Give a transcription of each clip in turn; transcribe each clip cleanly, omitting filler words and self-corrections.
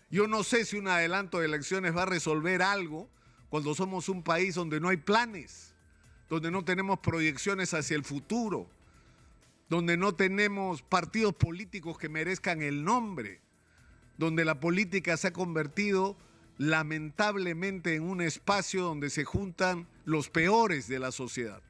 Yo no sé si un adelanto de elecciones va a resolver algo cuando somos un país donde no hay planes, donde no tenemos proyecciones hacia el futuro, donde no tenemos partidos políticos que merezcan el nombre, donde la política se ha convertido lamentablemente en un espacio donde se juntan los peores de la sociedad,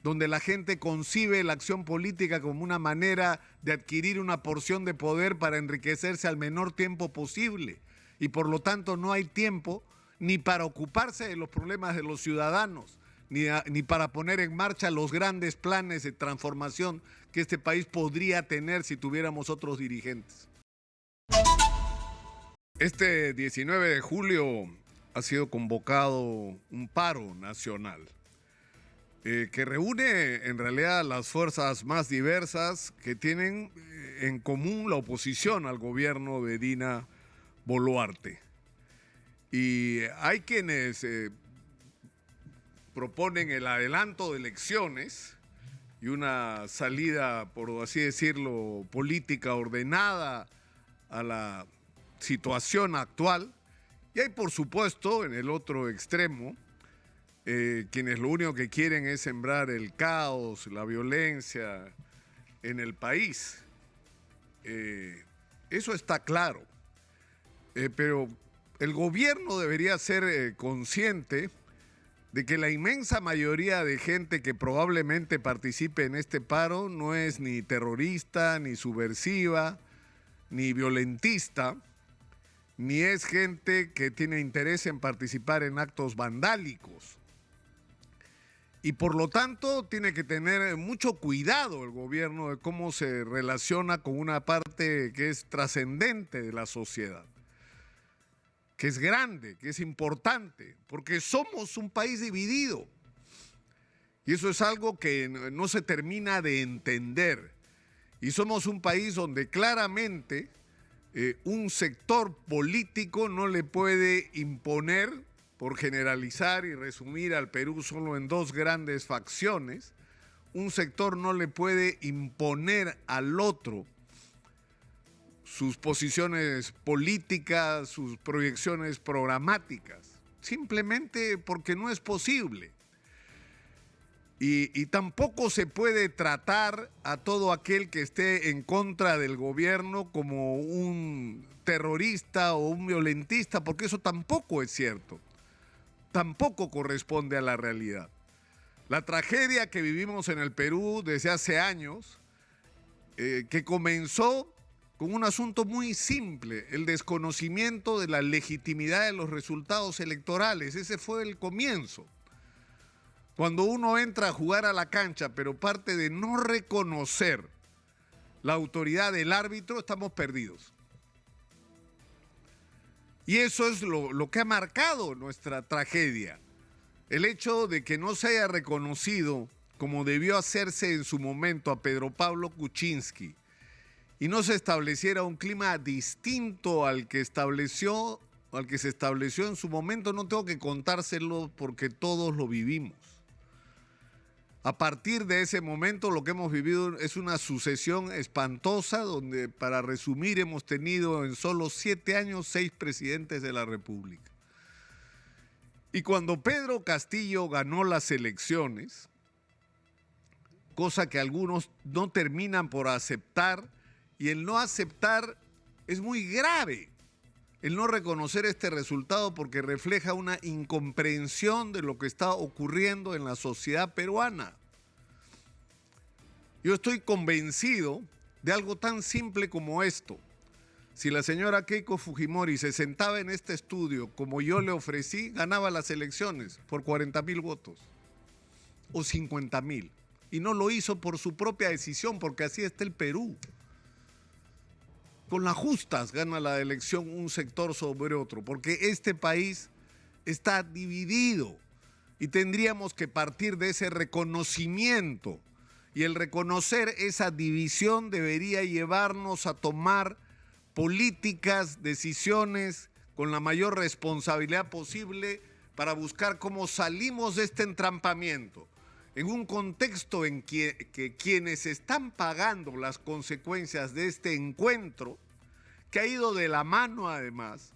donde la gente concibe la acción política como una manera de adquirir una porción de poder para enriquecerse al menor tiempo posible. Y por lo tanto no hay tiempo ni para ocuparse de los problemas de los ciudadanos, ni para poner en marcha los grandes planes de transformación que este país podría tener si tuviéramos otros dirigentes. Este 19 de julio ha sido convocado un paro nacional que reúne en realidad las fuerzas más diversas que tienen en común la oposición al gobierno de Dina Boluarte. Y hay quienes proponen el adelanto de elecciones y una salida, por así decirlo, política ordenada a la situación actual. Y hay, por supuesto, en el otro extremo, quienes lo único que quieren es sembrar el caos, la violencia en el país. Eso está claro. Pero el gobierno debería ser consciente de que la inmensa mayoría de gente que probablemente participe en este paro no es ni terrorista, ni subversiva, ni violentista, ni es gente que tiene interés en participar en actos vandálicos. Y por lo tanto tiene que tener mucho cuidado el gobierno de cómo se relaciona con una parte que es trascendente de la sociedad, que es grande, que es importante, porque somos un país dividido. Y eso es algo que no se termina de entender. Y somos un país donde claramente un sector político no le puede imponer, por generalizar y resumir al Perú solo en dos grandes facciones, un sector no le puede imponer al otro sus posiciones políticas, sus proyecciones programáticas, simplemente porque no es posible. Y tampoco se puede tratar a todo aquel que esté en contra del gobierno como un terrorista o un violentista, porque eso tampoco es cierto, tampoco corresponde a la realidad. La tragedia que vivimos en el Perú desde hace años, que comenzó con un asunto muy simple, el desconocimiento de la legitimidad de los resultados electorales. Ese fue el comienzo. Cuando uno entra a jugar a la cancha, pero parte de no reconocer la autoridad del árbitro, estamos perdidos. Y eso es lo que ha marcado nuestra tragedia. El hecho de que no se haya reconocido, como debió hacerse en su momento, a Pedro Pablo Kuczynski, y no se estableciera un clima distinto al que se estableció en su momento, no tengo que contárselo porque todos lo vivimos. A partir de ese momento lo que hemos vivido es una sucesión espantosa donde, para resumir, hemos tenido en solo 7 años 6 presidentes de la República. Y cuando Pedro Castillo ganó las elecciones, cosa que algunos no terminan por aceptar, y el no aceptar es muy grave, el no reconocer este resultado, porque refleja una incomprensión de lo que está ocurriendo en la sociedad peruana. Yo estoy convencido de algo tan simple como esto. Si la señora Keiko Fujimori se sentaba en este estudio como yo le ofrecí, ganaba las elecciones por 40.000 votos o 50.000. Y no lo hizo por su propia decisión, porque así está el Perú. Con las justas gana la elección un sector sobre otro, porque este país está dividido y tendríamos que partir de ese reconocimiento. Y el reconocer esa división debería llevarnos a tomar políticas, decisiones con la mayor responsabilidad posible para buscar cómo salimos de este entrampamiento, en un contexto en que quienes están pagando las consecuencias de este encuentro, que ha ido de la mano además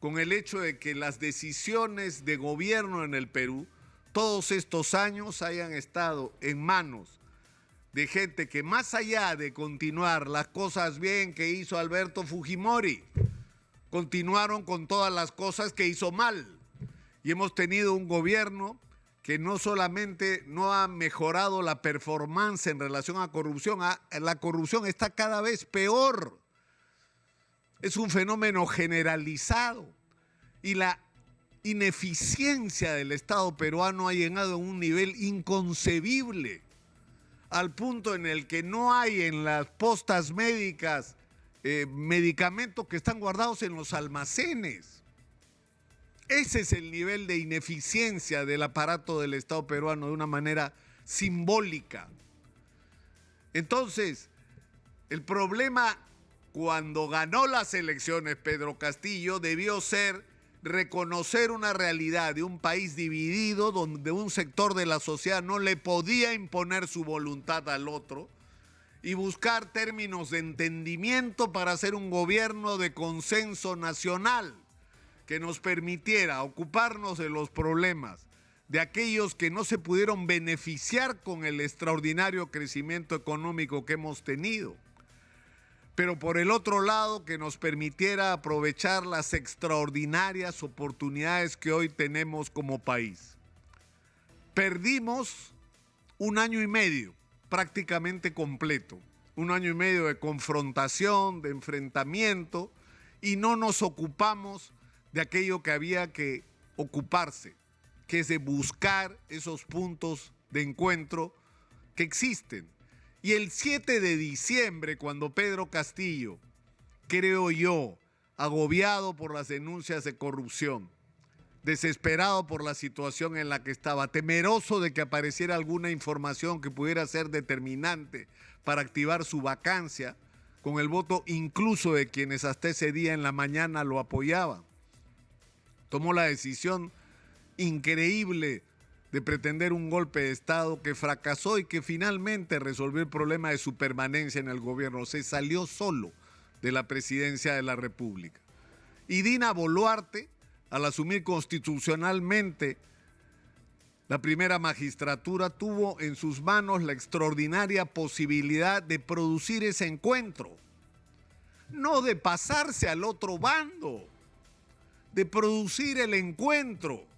con el hecho de que las decisiones de gobierno en el Perú todos estos años hayan estado en manos de gente que, más allá de continuar las cosas bien que hizo Alberto Fujimori, continuaron con todas las cosas que hizo mal. Y hemos tenido un gobierno que no solamente no ha mejorado la performance en relación a corrupción, la corrupción está cada vez peor. Es un fenómeno generalizado y la ineficiencia del Estado peruano ha llegado a un nivel inconcebible, al punto en el que no hay en las postas médicas medicamentos que están guardados en los almacenes. Ese es el nivel de ineficiencia del aparato del Estado peruano de una manera simbólica. Entonces, el problema cuando ganó las elecciones Pedro Castillo debió ser reconocer una realidad de un país dividido donde un sector de la sociedad no le podía imponer su voluntad al otro y buscar términos de entendimiento para hacer un gobierno de consenso nacional que nos permitiera ocuparnos de los problemas de aquellos que no se pudieron beneficiar con el extraordinario crecimiento económico que hemos tenido, pero por el otro lado que nos permitiera aprovechar las extraordinarias oportunidades que hoy tenemos como país. Perdimos un año y medio prácticamente completo, un año y medio de confrontación, de enfrentamiento, y no nos ocupamos de aquello que había que ocuparse, que es de buscar esos puntos de encuentro que existen. Y el 7 de diciembre, cuando Pedro Castillo, creo yo, agobiado por las denuncias de corrupción, desesperado por la situación en la que estaba, temeroso de que apareciera alguna información que pudiera ser determinante para activar su vacancia, con el voto incluso de quienes hasta ese día en la mañana lo apoyaban, tomó la decisión increíble de pretender un golpe de Estado que fracasó y que finalmente resolvió el problema de su permanencia en el gobierno. Se salió solo de la presidencia de la República. Y Dina Boluarte, al asumir constitucionalmente la primera magistratura, tuvo en sus manos la extraordinaria posibilidad de producir ese encuentro, no de pasarse al otro bando, de producir el encuentro,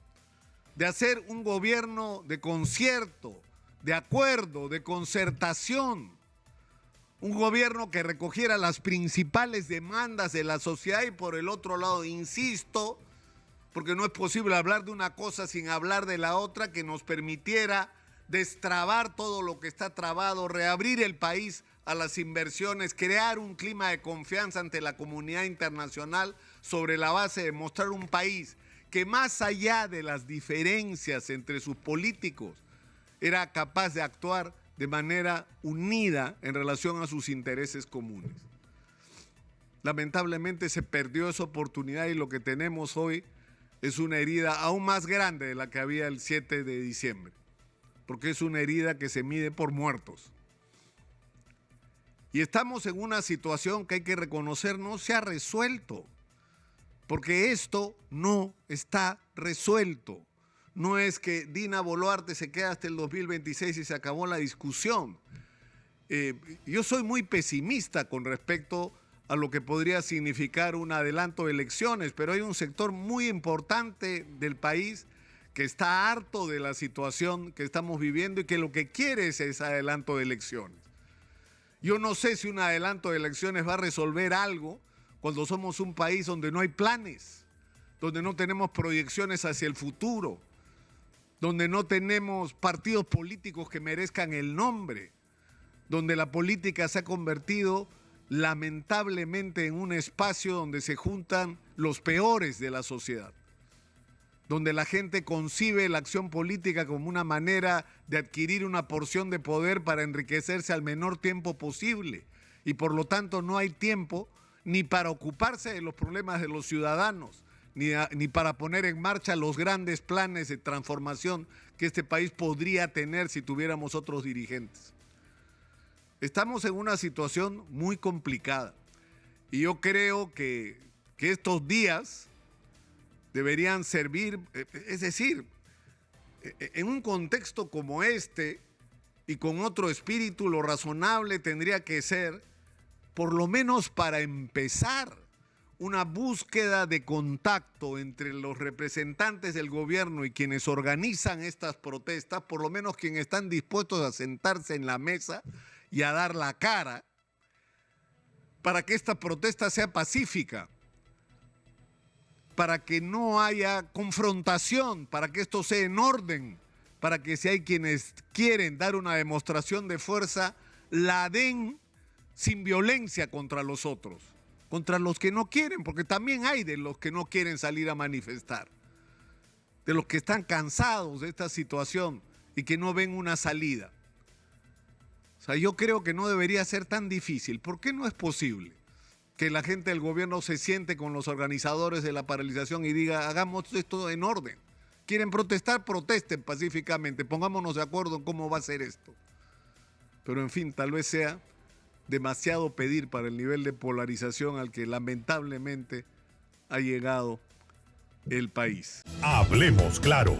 de hacer un gobierno de concierto, de acuerdo, de concertación, un gobierno que recogiera las principales demandas de la sociedad y por el otro lado, insisto, porque no es posible hablar de una cosa sin hablar de la otra, que nos permitiera destrabar todo lo que está trabado, reabrir el país a las inversiones, crear un clima de confianza ante la comunidad internacional sobre la base de mostrar un país que más allá de las diferencias entre sus políticos, era capaz de actuar de manera unida en relación a sus intereses comunes. Lamentablemente se perdió esa oportunidad y lo que tenemos hoy es una herida aún más grande de la que había el 7 de diciembre, porque es una herida que se mide por muertos. Y estamos en una situación que hay que reconocer no se ha resuelto, porque esto no está resuelto. No es que Dina Boluarte se queda hasta el 2026 y se acabó la discusión. Yo soy muy pesimista con respecto a lo que podría significar un adelanto de elecciones, pero hay un sector muy importante del país que está harto de la situación que estamos viviendo y que lo que quiere es ese adelanto de elecciones. Yo no sé si un adelanto de elecciones va a resolver algo cuando somos un país donde no hay planes, donde no tenemos proyecciones hacia el futuro, donde no tenemos partidos políticos que merezcan el nombre, donde la política se ha convertido lamentablemente en un espacio donde se juntan los peores de la sociedad, donde la gente concibe la acción política como una manera de adquirir una porción de poder para enriquecerse al menor tiempo posible y por lo tanto no hay tiempo ni para ocuparse de los problemas de los ciudadanos, ni para poner en marcha los grandes planes de transformación que este país podría tener si tuviéramos otros dirigentes. Estamos en una situación muy complicada Y yo creo que estos días deberían servir, es decir, en un contexto como este y con otro espíritu, lo razonable tendría que ser, por lo menos para empezar, una búsqueda de contacto entre los representantes del gobierno y quienes organizan estas protestas, por lo menos quienes están dispuestos a sentarse en la mesa y a dar la cara para que esta protesta sea pacífica, para que no haya confrontación, para que esto sea en orden, para que si hay quienes quieren dar una demostración de fuerza, la den sin violencia contra los otros, contra los que no quieren, porque también hay de los que no quieren salir a manifestar, de los que están cansados de esta situación y que no ven una salida. O sea, yo creo que no debería ser tan difícil. ¿Por qué no es posible que la gente del gobierno se siente con los organizadores de la paralización y diga, hagamos esto en orden? Quieren protestar, protesten pacíficamente, pongámonos de acuerdo en cómo va a ser esto. Pero en fin, tal vez sea demasiado pedir para el nivel de polarización al que lamentablemente ha llegado el país. Hablemos claro.